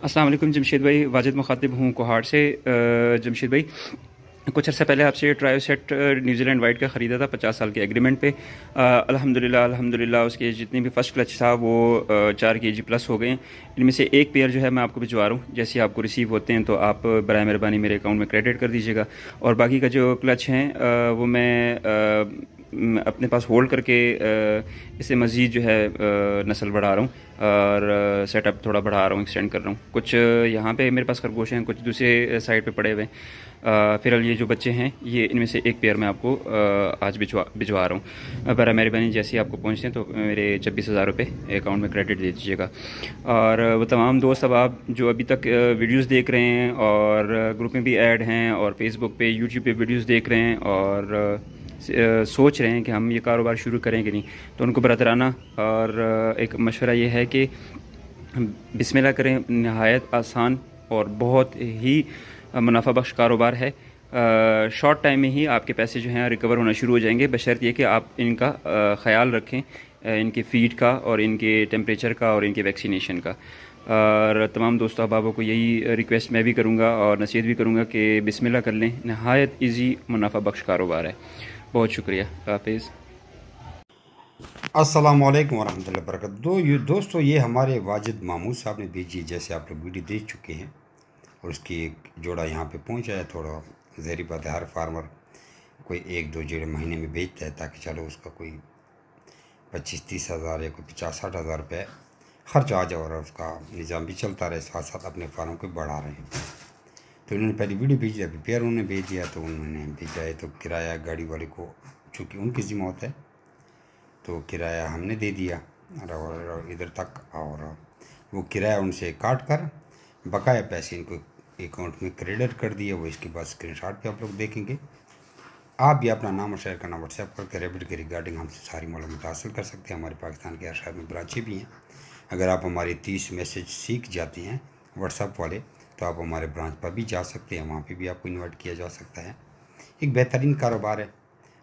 अस्सलाम वालेकुम जमशेद भाई, वाजिद मुखातिब हूँ कोहाड़ से। जमशेद भाई, कुछ अर्सा पहले आपसे ट्रायो सेट न्यूजीलैंड वाइट का ख़रीदा था 50 साल के एग्रीमेंट पे। अल्हम्दुलिल्लाह उसके जितने भी फ़र्स्ट क्लच था वो 4 kg प्लस हो गए हैं। इनमें से एक पेयर जो है मैं आपको भिजवा रहा हूँ। जैसे आपको रिसीव होते हैं तो आप बराए मेहरबानी मेरे अकाउंट में क्रेडिट कर दीजिएगा, और बाकी का जो क्लच हैं वो मैं अपने पास होल्ड करके इससे मज़ीद जो है नस्ल बढ़ा रहा हूँ और सेटअप थोड़ा बढ़ा रहा हूँ, एक्सटेंड कर रहा हूँ। कुछ यहाँ पे मेरे पास खरगोश हैं, कुछ दूसरे साइड पे पड़े हुए हैं। फिर ये जो बच्चे हैं ये इनमें से एक पेयर मैं आपको आज भिजवा रहा हूँ। बरा मेहरबानी जैसे ही आपको पहुँचते हैं तो मेरे 26,000 रुपये अकाउंट में क्रेडिट दे दीजिएगा। और वो तमाम दोस्त अब आप जो अभी तक वीडियोज़ देख रहे हैं और ग्रुप में भी ऐड हैं और फेसबुक पे यूट्यूब पे वीडियोज़ देख रहे हैं और सोच रहे हैं कि हम ये कारोबार शुरू करें कि नहीं, तो उनको बरतराना और एक मशवरा ये है कि बिस्मिल्लाह करें। नहायत आसान और बहुत ही मुनाफा बख्श कारोबार है। शॉर्ट टाइम में ही आपके पैसे जो हैं रिकवर होना शुरू हो जाएंगे, बशर्ते ये कि आप इनका ख्याल रखें, इनके फीड का और इनके टेम्परेचर का और इनके वैक्सीनेशन का। और तमाम दोस्तों अहबाबों को यही रिक्वेस्ट मैं भी करूँगा और नसीहत भी करूँगा कि बिस्मिल्लाह कर लें। नहायत ईजी मुनाफा बख्श कारोबार है। बहुत शुक्रिया, हाफिज़। अस्सलाम वालेकुम वरहमतुल्लाहि वबरकातुहू। दोस्तों ये हमारे वाजिद मामूद साहब ने भेजी, जैसे आप लोग वीडियो देख चुके हैं, और उसकी एक जोड़ा यहाँ पे पहुँचा है। थोड़ा ज़हरी बात है, हर फार्मर कोई 1-2 जोड़े महीने में बेचता है ताकि चलो उसका कोई 25-30 हज़ार या कोई 50-60 हज़ार रुपये खर्च आ जाए और उसका निज़ाम भी चलता रहे, साथ साथ अपने फार्म को बढ़ा रहे हैं। तो उन्होंने पहले वीडियो भेजी, अभी पेयर उन्होंने भेज दिया, तो उन्होंने भेजा है तो किराया गाड़ी वाले को चूँकि उनकी ज़िम्मा होता है तो किराया हमने दे दिया और इधर तक, और वो किराया उनसे काट कर बकाया पैसे इनको अकाउंट में क्रेडिट कर दिए। वो इसके बाद स्क्रीनशॉट पे आप लोग देखेंगे। आप भी अपना नाम और शेयर करना व्हाट्सएप करके रैबिट के रिगार्डिंग हमसे सारी मालूमात हासिल कर सकते हैं। हमारे पाकिस्तान के हर शहर में ब्रांचें भी हैं। अगर आप हमारे 30 मैसेज सीख जाते हैं व्हाट्सएप वाले तो आप हमारे ब्रांच पर भी जा सकते हैं, वहाँ पे भी आपको इन्वाइट किया जा सकता है। एक बेहतरीन कारोबार है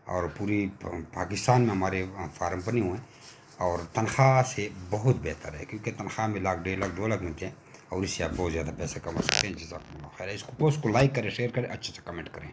और पूरी पाकिस्तान में हमारे फार्म बने हुए हैं और तनख्वाह से बहुत बेहतर है, क्योंकि तनख्वाह में 1 लाख 1.5 लाख 2 लाख मिलते हैं और इससे आप बहुत ज़्यादा पैसे कमा सकते हैं। जज़ाकुमुल्लाह खैर। इसको पोस्ट को लाइक करें, शेयर करें, अच्छे से कमेंट करें।